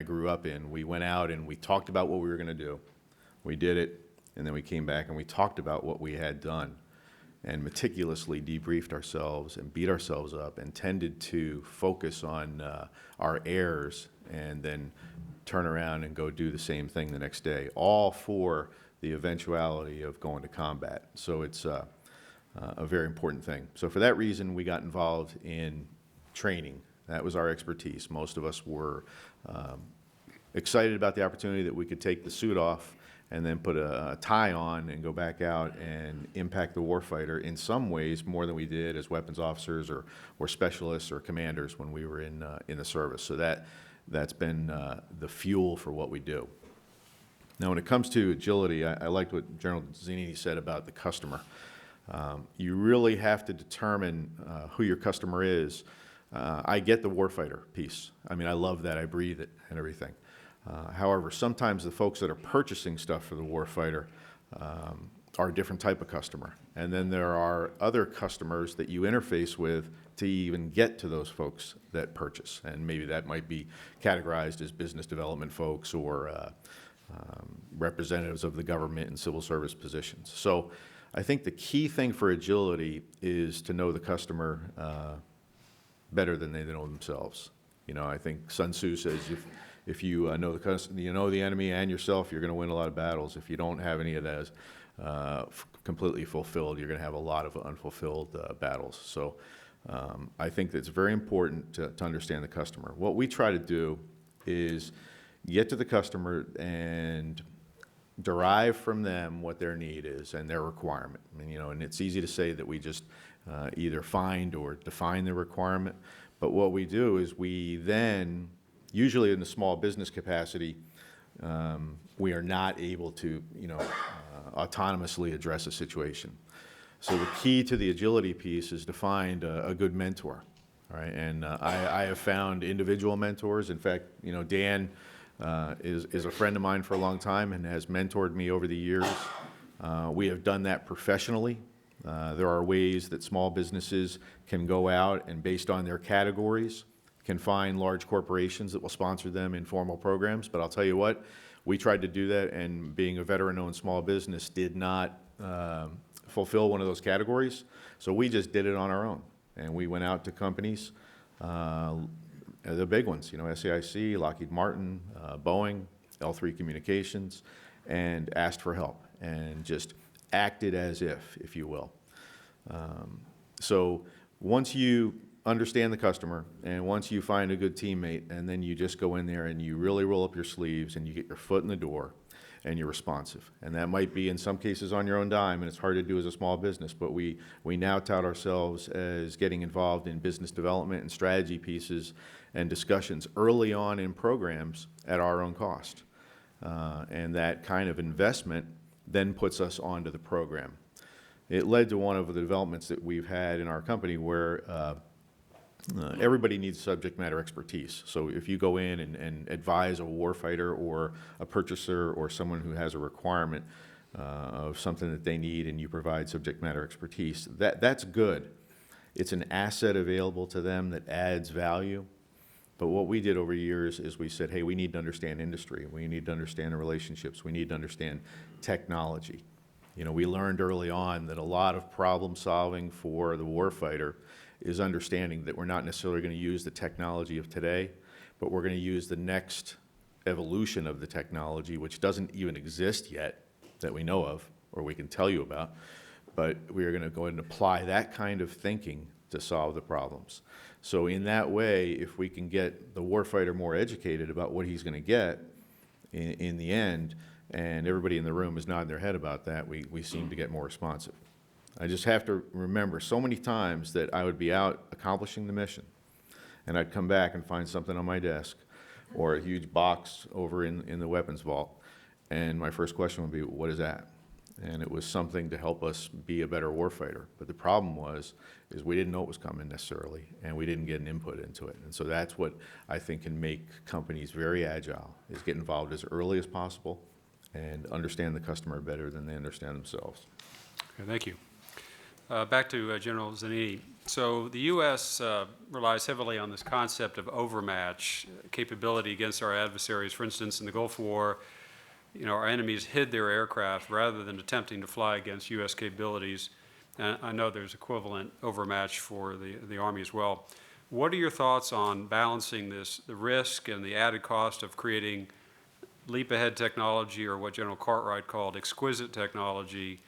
I grew up in, we went out and we talked about what we were going to do. We did it, and then we came back and we talked about what we had done and meticulously debriefed ourselves and beat ourselves up and tended to focus on our errors and then turn around and go do the same thing the next day, all for the eventuality of going to combat. So it's a very important thing. So for that reason, we got involved in training. That was our expertise. Most of us were excited about the opportunity that we could take the suit off and then put a tie on and go back out and impact the warfighter in some ways more than we did as weapons officers or specialists or commanders when we were in the service. So that's been the fuel for what we do. Now, when it comes to agility, I liked what General Zanini said about the customer. You really have to determine who your customer is. I get the warfighter piece. I mean, I love that. I breathe it and everything. However, sometimes the folks that are purchasing stuff for the warfighter are a different type of customer. And then there are other customers that you interface with to even get to those folks that purchase. And maybe that might be categorized as business development folks or representatives of the government in civil service positions. So I think the key thing for agility is to know the customer better than they know themselves. You know, I think Sun Tzu says if you know the customer, you know the enemy and yourself, you're going to win a lot of battles. If you don't have any of those completely fulfilled, you're going to have a lot of unfulfilled battles. So I think that it's very important to understand the customer. What we try to do is get to the customer and derive from them what their need is and their requirement. I mean, you know, and it's easy to say that we just either find or define the requirement, but what we do is we then, usually in the small business capacity, we are not able to, you know, autonomously address a situation. So the key to the agility piece is to find a good mentor, right? And I have found individual mentors. In fact, you know, Dan is a friend of mine for a long time and has mentored me over the years. We have done that professionally. There are ways that small businesses can go out and, based on their categories, can find large corporations that will sponsor them in formal programs. But I'll tell you what, we tried to do that, and being a veteran-owned small business did not fulfill one of those categories. So we just did it on our own, and we went out to companies, the big ones, you know, SAIC, Lockheed Martin, Boeing, L3 Communications, and asked for help and just acted as if you will. So once you understand the customer and once you find a good teammate, and then you just go in there and you really roll up your sleeves and you get your foot in the door and you're responsive. And that might be in some cases on your own dime, and it's hard to do as a small business, but we now tout ourselves as getting involved in business development and strategy pieces and discussions early on in programs at our own cost. And that kind of investment then puts us onto the program. It led to one of the developments that we've had in our company where everybody needs subject matter expertise. So if you go in and advise a warfighter or a purchaser or someone who has a requirement of something that they need, and you provide subject matter expertise, that's good. It's an asset available to them that adds value. But what we did over years is we said, hey, we need to understand industry. We need to understand the relationships. We need to understand technology. You know, we learned early on that a lot of problem solving for the warfighter is understanding that we're not necessarily going to use the technology of today, but we're going to use the next evolution of the technology, which doesn't even exist yet that we know of or we can tell you about. But we are going to go ahead and apply that kind of thinking to solve the problems. So in that way, if we can get the warfighter more educated about what he's going to get in the end, and everybody in the room is nodding their head about that, we seem to get more responsive. I just have to remember so many times that I would be out accomplishing the mission, and I'd come back and find something on my desk or a huge box over in the weapons vault, and my first question would be, what is that? And it was something to help us be a better warfighter. But the problem is we didn't know it was coming necessarily, and we didn't get an input into it. And so that's what I think can make companies very agile, is get involved as early as possible and understand the customer better than they understand themselves. Okay, thank you. Back to General Zanini. So the U.S. Relies heavily on this concept of overmatch capability against our adversaries. For instance, in the Gulf War, our enemies hid their aircraft rather than attempting to fly against U.S. capabilities. And I know there's equivalent overmatch for the Army as well. What are your thoughts on balancing the risk and the added cost of creating leap-ahead technology, or what General Cartwright called exquisite technology,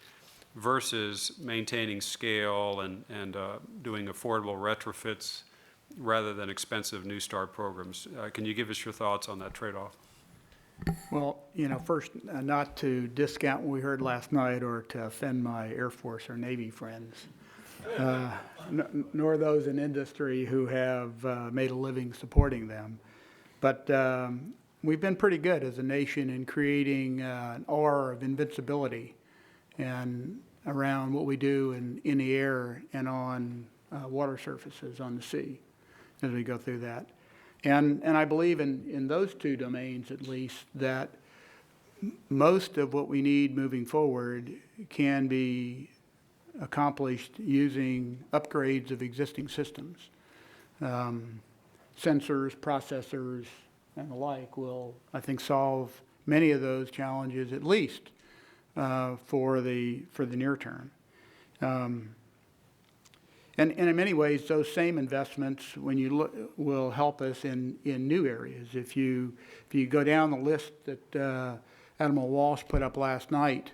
versus maintaining scale and doing affordable retrofits rather than expensive new start programs? Can you give us your thoughts on that trade-off? Well, first, not to discount what we heard last night or to offend my Air Force or Navy friends, nor those in industry who have made a living supporting them. But we've been pretty good as a nation in creating an aura of invincibility and around what we do in the air and on water surfaces on the sea as we go through that. And I believe in those two domains, at least, that most of what we need moving forward can be accomplished using upgrades of existing systems. Sensors, processors, and the like will, I think, solve many of those challenges, at least for the near term. And in many ways, those same investments, when you look, will help us in new areas. If you go down the list that Admiral Walsh put up last night,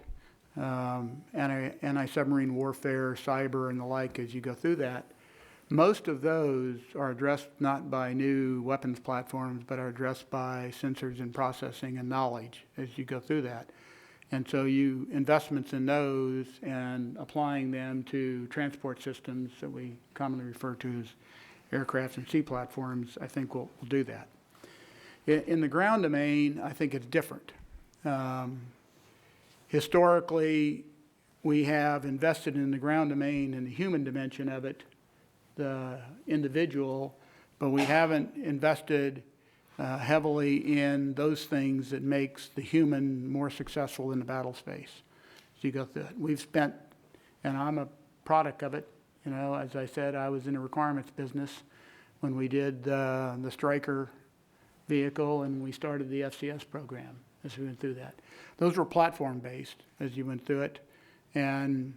anti-submarine warfare, cyber, and the like, as you go through that, most of those are addressed not by new weapons platforms, but are addressed by sensors and processing and knowledge as you go through that. And so investments in those and applying them to transport systems that we commonly refer to as aircraft and sea platforms, I think will do that. In the ground domain, I think it's different. Historically, we have invested in the ground domain and the human dimension of it, the individual, but we haven't invested heavily in those things that makes the human more successful in the battle space. So you go through it. We've spent, and I'm a product of it, as I said, I was in the requirements business when we did the Stryker vehicle and we started the FCS program as we went through that. Those were platform-based as you went through it, and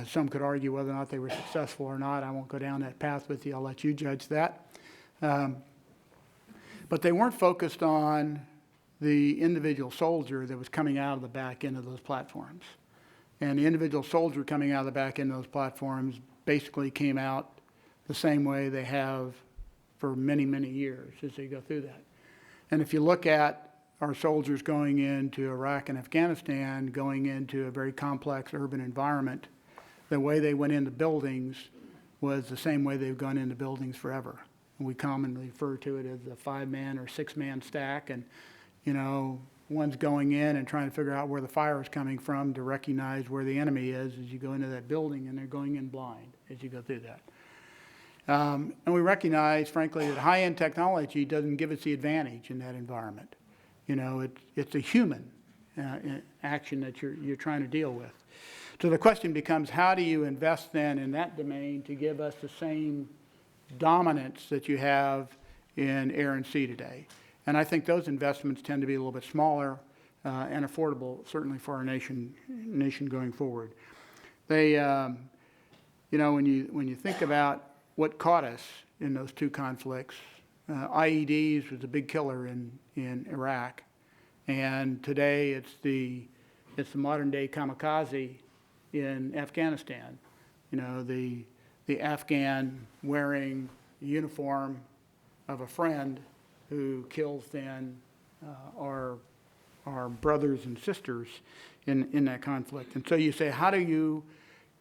some could argue whether or not they were successful or not. I won't go down that path with you. I'll let you judge that. But they weren't focused on the individual soldier that was coming out of the back end of those platforms. And the individual soldier coming out of the back end of those platforms basically came out the same way they have for many, many years as they go through that. And if you look at our soldiers going into Iraq and Afghanistan, going into a very complex urban environment, the way they went into buildings was the same way they've gone into buildings forever. We commonly refer to it as a 5-man or 6-man stack, and one's going in and trying to figure out where the fire is coming from to recognize where the enemy is as you go into that building, and they're going in blind as you go through that. And we recognize, frankly, that high-end technology doesn't give us the advantage in that environment. It's a human action that you're trying to deal with. So the question becomes, how do you invest then in that domain to give us the same dominance that you have in air and sea today? And I think those investments tend to be a little bit smaller and affordable, certainly for our nation going forward. They, when you think about what caught us in those two conflicts, IEDs was a big killer in Iraq, and today it's the modern day kamikaze in Afghanistan. The Afghan wearing the uniform of a friend who kills then our brothers and sisters in that conflict. And so you say, how do you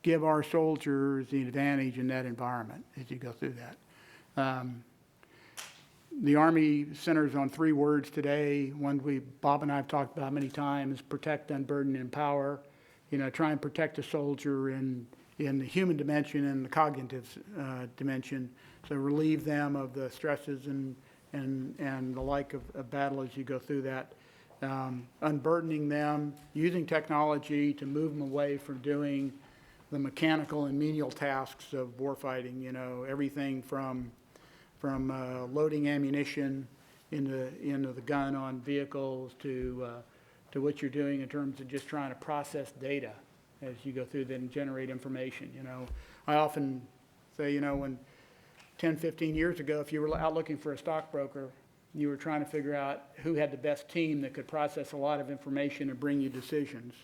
give our soldiers the advantage in that environment as you go through that? The Army centers on 3 words today. One Bob and I have talked about many times: protect, unburden, empower. Try and protect the soldier in the human dimension and the cognitive dimension, so relieve them of the stresses and the like of battle as you go through that. Unburdening them, using technology to move them away from doing the mechanical and menial tasks of warfighting, you know, everything from loading ammunition into the gun on vehicles to what you're doing in terms of just trying to process data as you go through that and generate information. You know, I often say, you know, when 10, 15 years ago, if you were out looking for a stockbroker, you were trying to figure out who had the best team that could process a lot of information and bring you decisions.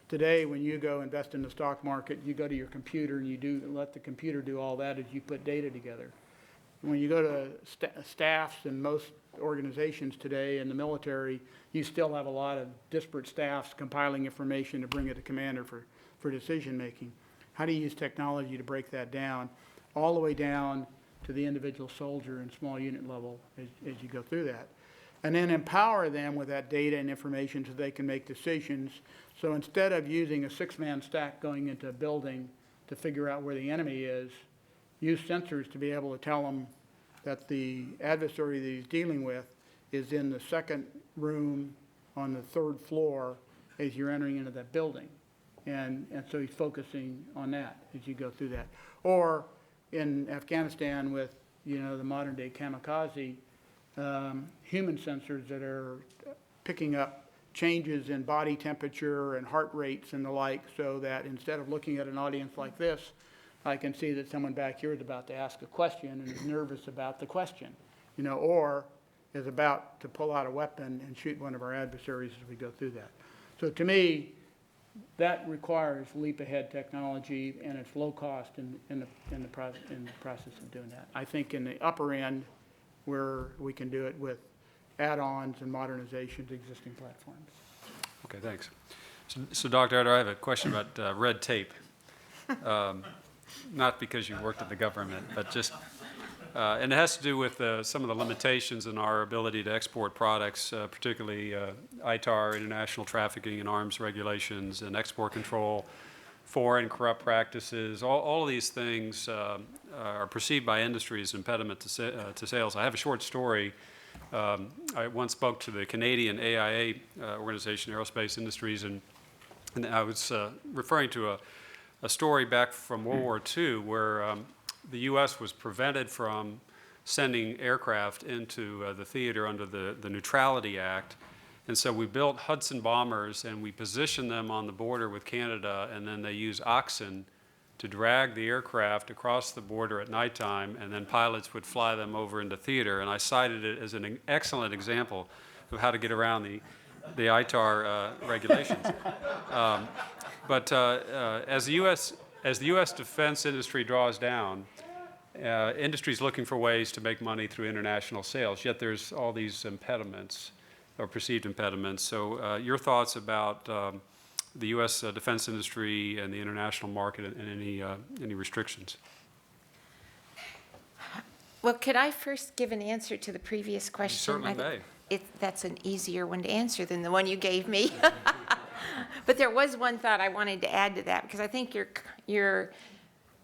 Today, when you go invest in the stock market, you go to your computer and you let the computer do all that as you put data together. When you go to staffs in most organizations today in the military, you still have a lot of disparate staffs compiling information to bring it to commander for decision making. How do you use technology to break that down, all the way down to the individual soldier and small unit level as you go through that? And then empower them with that data and information so they can make decisions. So instead of using a 6-man stack going into a building to figure out where the enemy is, use sensors to be able to tell them that the adversary that he's dealing with is in the second room on the 3rd floor as you're entering into that building. And so he's focusing on that as you go through that. Or in Afghanistan with, you know, the modern day kamikaze, human sensors that are picking up changes in body temperature and heart rates and the like, so that instead of looking at an audience like this, I can see that someone back here is about to ask a question and is nervous about the question, you know, or is about to pull out a weapon and shoot one of our adversaries as we go through that. So to me, that requires leap ahead technology, and it's low cost in the process of doing that. I think in the upper end, where we can do it with add-ons and modernizations, existing platforms. Okay, thanks. So Dr. Etter, I have a question about red tape. Not because you worked in the government, but just, and it has to do with some of the limitations in our ability to export products, particularly ITAR, international trafficking and arms regulations, and export control, foreign corrupt practices. All of these things are perceived by industry as impediment to sales. I have a short story. I once spoke to the Canadian AIA organization, Aerospace Industries, and I was referring to a story back from World War II where the U.S. was prevented from sending aircraft into the theater under the Neutrality Act. And so we built Hudson bombers and we positioned them on the border with Canada, and then they used oxen to drag the aircraft across the border at nighttime, and then pilots would fly them over into theater. And I cited it as an excellent example of how to get around the ITAR regulations. But as the U.S. defense industry draws down, industry is looking for ways to make money through international sales, yet there's all these impediments, or perceived impediments. So your thoughts about the U.S. Defense industry and the international market and any restrictions? Well, could I first give an answer to the previous question? You certainly may. That's an easier one to answer than the one you gave me. But there was one thought I wanted to add to that, because I think your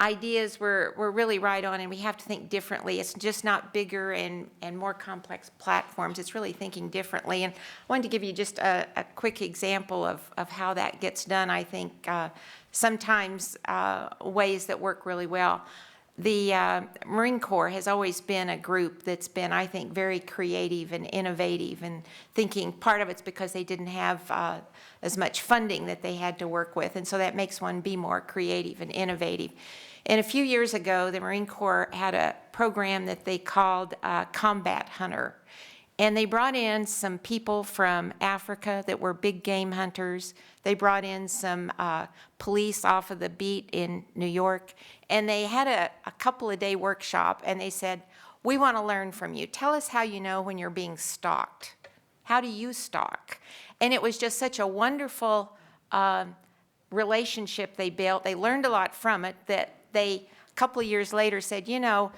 ideas were really right on, and we have to think differently. It's just not bigger and more complex platforms. It's really thinking differently. And I wanted to give you just a quick example of how that gets done. I think sometimes ways that work really well. The Marine Corps has always been a group that's been, I think, very creative and innovative, and thinking part of it's because they didn't have as much funding that they had to work with, and so that makes one be more creative and innovative. And a few years ago, the Marine Corps had a program that they called Combat Hunter, and they brought in some people from Africa that were big game hunters. They brought in some police off of the beat in New York, and they had a couple of day workshop, and they said, we want to learn from you. Tell us how you know when you're being stalked. How do you stalk? And it was just such a wonderful relationship they built. They learned a lot from it, that they, a couple of years later, said, you know,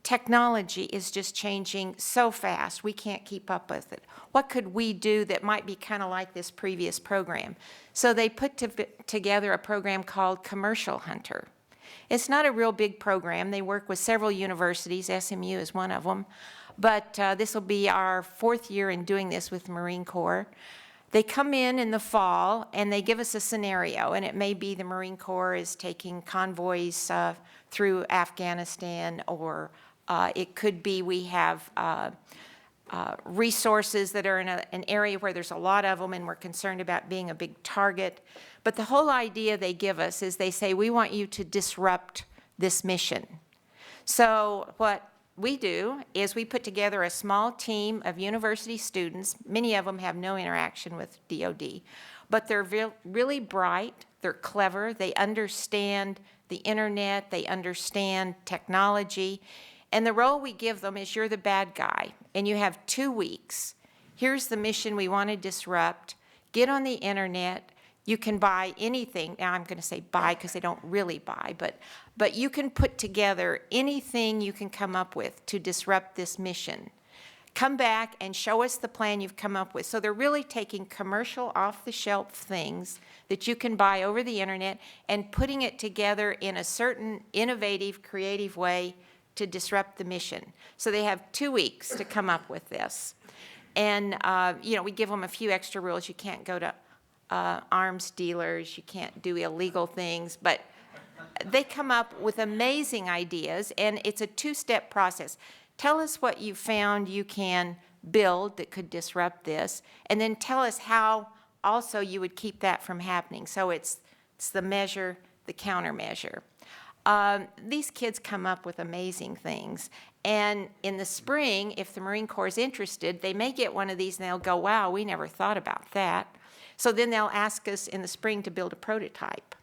technology is just changing so fast, we can't keep up with it. What could we do that might be kind of like this previous program? So they put together a program called Commercial Hunter. It's not a real big program. They work with several universities. SMU is one of them. But this will be our 4th year in doing this with the Marine Corps. They come in the fall and they give us a scenario, and it may be the Marine Corps is taking convoys through Afghanistan, or it could be we have resources that are in an area where there's a lot of them and we're concerned about being a big target. But the whole idea they give us is they say, we want you to disrupt this mission. So what we do is we put together a small team of university students. Many of them have no interaction with DOD, but they're really bright, they're clever, they understand the internet, they understand technology, and the role we give them is you're the bad guy, and you have 2 weeks. Here's the mission we want to disrupt. Get on the internet. You can buy anything. Now I'm going to say buy because they don't really buy, but you can put together anything you can come up with to disrupt this mission. Come back and show us the plan you've come up with. So they're really taking commercial off-the-shelf things that you can buy over the internet and putting it together in a certain innovative, creative way to disrupt the mission. So they have 2 weeks to come up with this. And, we give them a few extra rules. You can't go to arms dealers, you can't do illegal things, but they come up with amazing ideas, and it's a 2-step process. Tell us what you found you can build that could disrupt this, and then tell us how also you would keep that from happening. So it's the measure, the countermeasure. These kids come up with amazing things. And in the spring, if the Marine Corps is interested, they may get one of these and they'll go, wow, we never thought about that. So then they'll ask us in the spring to build a prototype.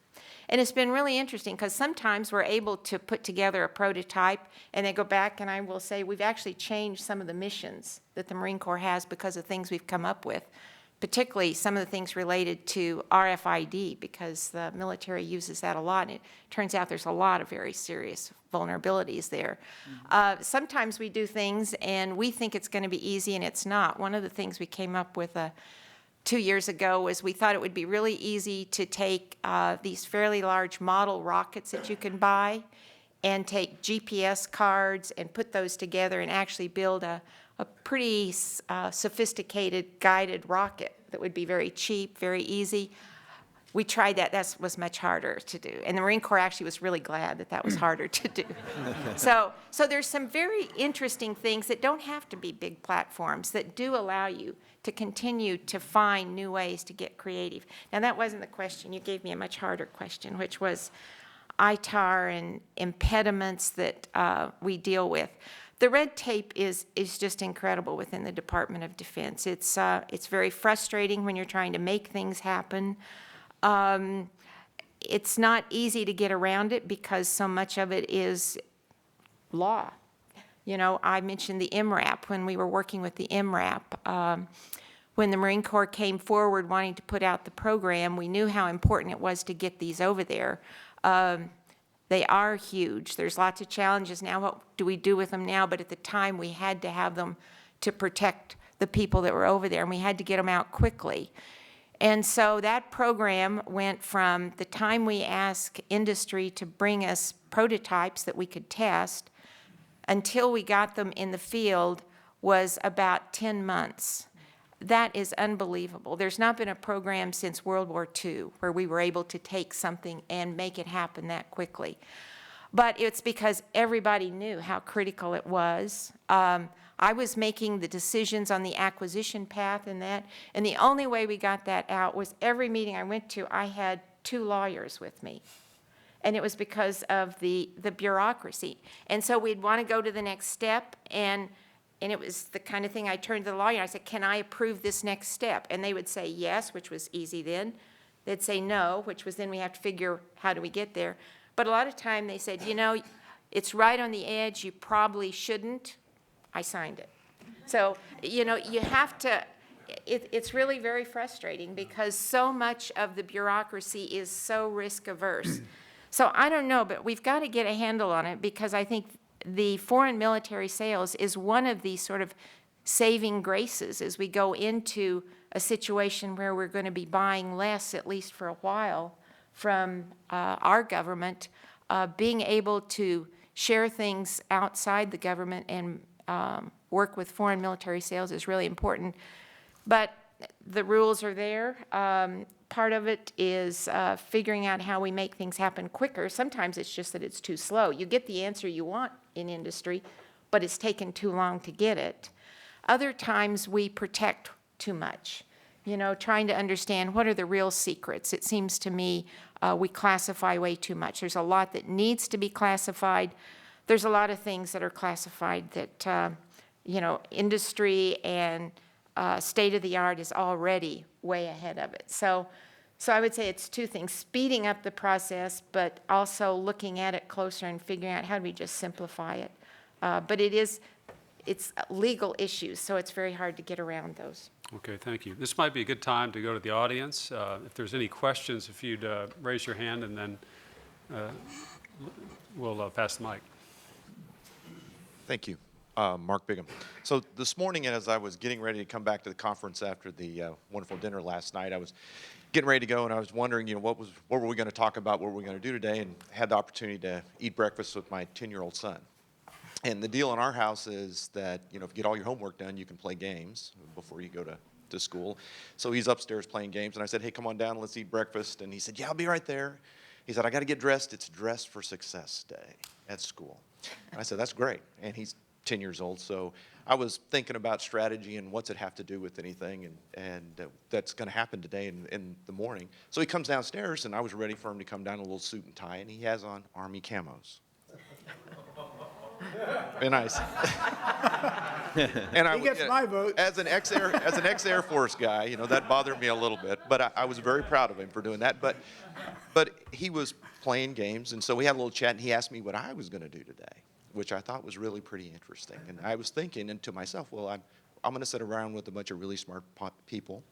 And it's been really interesting because sometimes we're able to put together a prototype and they go back and I will say, we've actually changed some of the missions that the Marine Corps has because of things we've come up with, particularly some of the things related to RFID, because the military uses that a lot, and it turns out there's a lot of very serious vulnerabilities there. Sometimes we do things and we think it's going to be easy and it's not. One of the things we came up with 2 years ago was we thought it would be really easy to take these fairly large model rockets that you can buy and take GPS cards and put those together and actually build a pretty sophisticated guided rocket that would be very cheap, very easy. We tried that. That was much harder to do. And the Marine Corps actually was really glad that that was harder to do. So there's some very interesting things that don't have to be big platforms that do allow you to continue to find new ways to get creative. Now, that wasn't the question. You gave me a much harder question, which was ITAR and impediments that we deal with. The red tape is just incredible within the Department of Defense. It's very frustrating when you're trying to make things happen. It's not easy to get around it because so much of it is law. You know, I mentioned the MRAP when we were working with the MRAP. When the Marine Corps came forward wanting to put out the program, we knew how important it was to get these over there. They are huge. There's lots of challenges now. What do we do with them now? But at the time, we had to have them to protect the people that were over there, and we had to get them out quickly. And so that program went from the time we asked industry to bring us prototypes that we could test until we got them in the field was about 10 months. That is unbelievable. There's not been a program since World War II where we were able to take something and make it happen that quickly. But it's because everybody knew how critical it was. I was making the decisions on the acquisition path and that, and the only way we got that out was every meeting I went to, I had 2 lawyers with me. And it was because of the bureaucracy. And so we'd want to go to the next step, and it was the kind of thing I turned to the lawyer and I said, can I approve this next step? And they would say yes, which was easy then. They'd say no, which was then we have to figure how do we get there. But a lot of time they said, you know, it's right on the edge, you probably shouldn't. I signed it. So, you know, you have to, it's really very frustrating because so much of the bureaucracy is so risk averse. So I don't know, but we've got to get a handle on it because I think the foreign military sales is one of these sort of saving graces as we go into a situation where we're going to be buying less, at least for a while, from our government. Being able to share things outside the government and work with foreign military sales is really important. But the rules are there. Part of it is figuring out how we make things happen quicker. Sometimes it's just that it's too slow. You get the answer you want in industry, but it's taken too long to get it. Other times we protect too much, trying to understand what are the real secrets. It seems to me we classify way too much. There's a lot that needs to be classified. There's a lot of things that are classified that, industry and state of the art is already way ahead of it. So I would say it's two things, speeding up the process, but also looking at it closer and figuring out how do we just simplify it. But it's legal issues, so it's very hard to get around those. Okay, thank you. This might be a good time to go to the audience. If there's any questions, if you'd raise your hand, and then we'll pass the mic. Thank you. Mark Bigham. So this morning, as I was getting ready to come back to the conference after the wonderful dinner last night, I was getting ready to go, and I was wondering, what were we going to talk about, what were we going to do today, and had the opportunity to eat breakfast with my 10-year-old son. And the deal in our house is that, if you get all your homework done, you can play games before you go to school. So he's upstairs playing games, and I said, hey, come on down, let's eat breakfast. And he said, yeah, I'll be right there. He said, I got to get dressed. It's Dress for Success Day at school. And I said, that's great. And he's 10 years old, so I was thinking about strategy and what's it have to do with anything, and that's going to happen today in the morning. So he comes downstairs, and I was ready for him to come down in a little suit and tie, and he has on Army camos. And I He gets my vote. As an ex-Air Force guy, that bothered me a little bit, but I was very proud of him for doing that. But he was playing games, and so we had a little chat, and he asked me what I was going to do today, which I thought was really pretty interesting. And I was thinking to myself, well, I'm going to sit around with a bunch of really smart people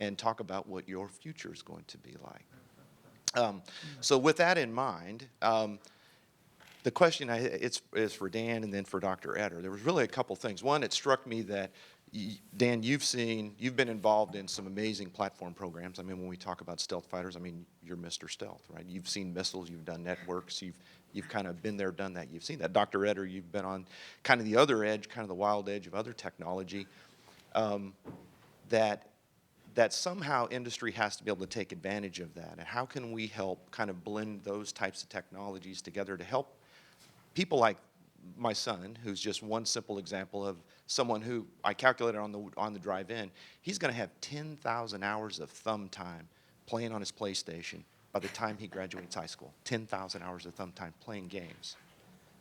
and talk about what your future is going to be like. So with that in mind, the question is for Dan and then for Dr. Etter. There was really a couple things. One, it struck me that, Dan, you've been involved in some amazing platform programs. I mean, when we talk about stealth fighters, you're Mr. Stealth, right? You've seen missiles, you've done networks, you've kind of been there, done that. You've seen that. Dr. Etter, you've been on kind of the other edge, kind of the wild edge of other technology, that somehow industry has to be able to take advantage of that. And how can we help kind of blend those types of technologies together to help people like my son, who's just one simple example of someone who I calculated on the drive in, he's going to have 10,000 hours of thumb time playing on his PlayStation by the time he graduates high school. 10,000 hours of thumb time playing games.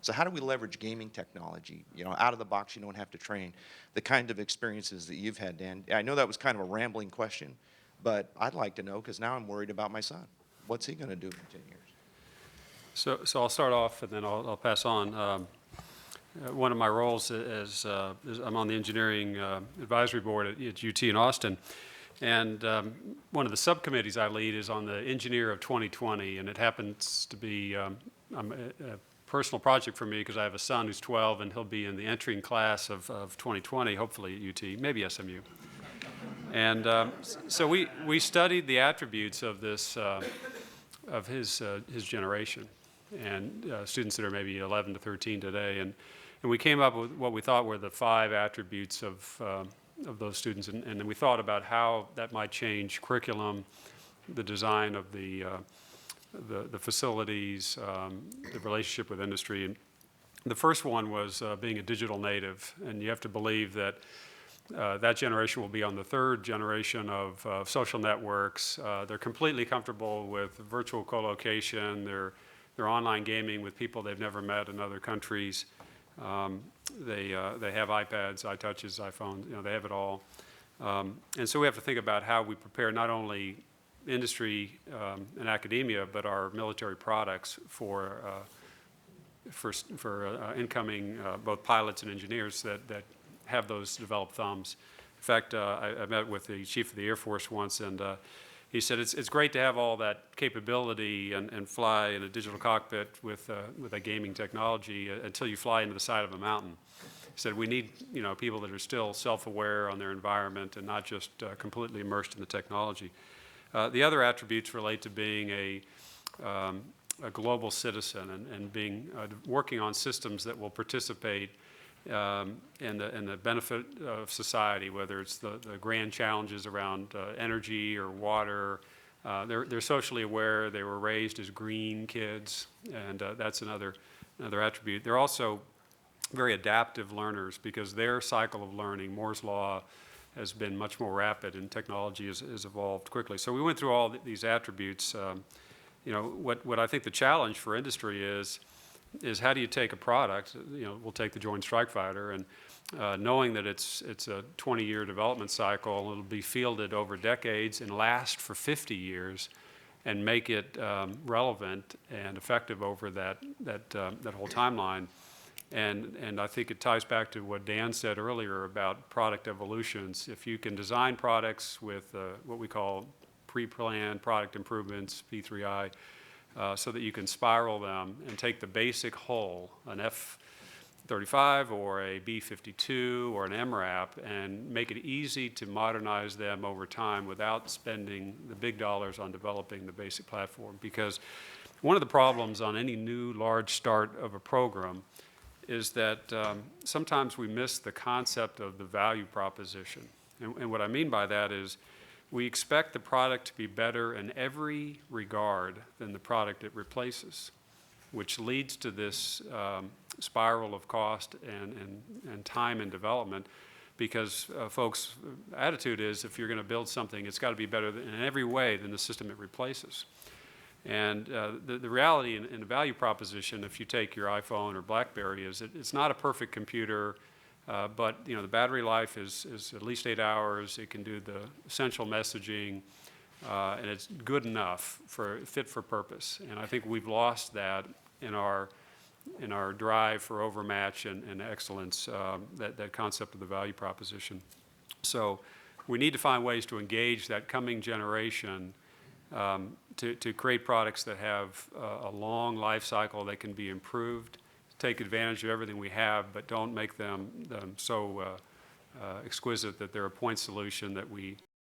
So how do we leverage gaming technology? Out of the box, you don't have to train. The kind of experiences that you've had, Dan. I know that was kind of a rambling question, but I'd like to know, because now I'm worried about my son. What's he going to do in 10 years? So I'll start off, and then I'll pass on. One of my roles is I'm on the engineering advisory board at UT in Austin. And one of the subcommittees I lead is on the Engineer of 2020, and it happens to be a personal project for me because I have a son who's 12, and he'll be in the entering class of 2020, hopefully at UT, maybe SMU. And so we studied the attributes of this of his generation, and students that are maybe 11 to 13 today, and we came up with what we thought were the 5 attributes of those students, and then we thought about how that might change curriculum, the design of the facilities, the relationship with industry. And the first one was being a digital native, and you have to believe that that generation will be on the 3rd generation of social networks. They're completely comfortable with virtual co-location. They're online gaming with people they've never met in other countries. They have iPads, iTouches, iPhones, they have it all. And so we have to think about how we prepare not only industry and academia, but our military products for incoming both pilots and engineers that have those developed thumbs. In fact, I met with the Chief of the Air Force once, and he said it's great to have all that capability and fly in a digital cockpit with a gaming technology until you fly into the side of a mountain. He said we need people that are still self-aware on their environment and not just completely immersed in the technology. The other attributes relate to being a global citizen and being working on systems that will participate and the benefit of society, whether it's the grand challenges around energy or water. They're socially aware. They were raised as green kids, and that's another attribute. They're also very adaptive learners because their cycle of learning, Moore's Law, has been much more rapid, and technology has evolved quickly. So we went through all these attributes. What I think the challenge for industry is how do you take a product, we'll take the Joint Strike Fighter, and knowing that it's a 20-year development cycle, it'll be fielded over decades and last for 50 years, and make it relevant and effective over that whole timeline. And I think it ties back to what Dan said earlier about product evolutions. If you can design products with what we call pre-planned product improvements, P3I, so that you can spiral them and take the basic whole, an F-35 or a B-52 or an MRAP, and make it easy to modernize them over time without spending the big dollars on developing the basic platform. Because one of the problems on any new large start of a program is that sometimes we miss the concept of the value proposition. And what I mean by that is we expect the product to be better in every regard than the product it replaces, which leads to this spiral of cost and time in development, because folks' attitude is if you're going to build something, it's got to be better in every way than the system it replaces. And the reality in the value proposition, if you take your iPhone or BlackBerry, is it's not a perfect computer, but the battery life is at least 8 hours. It can do the essential messaging, and it's good enough fit for purpose. And I think we've lost that in our drive for overmatch and excellence, that concept of the value proposition. So we need to find ways to engage that coming generation to create products that have a long life cycle that can be improved, take advantage of everything we have, but don't make them so exquisite that they're a point solution that we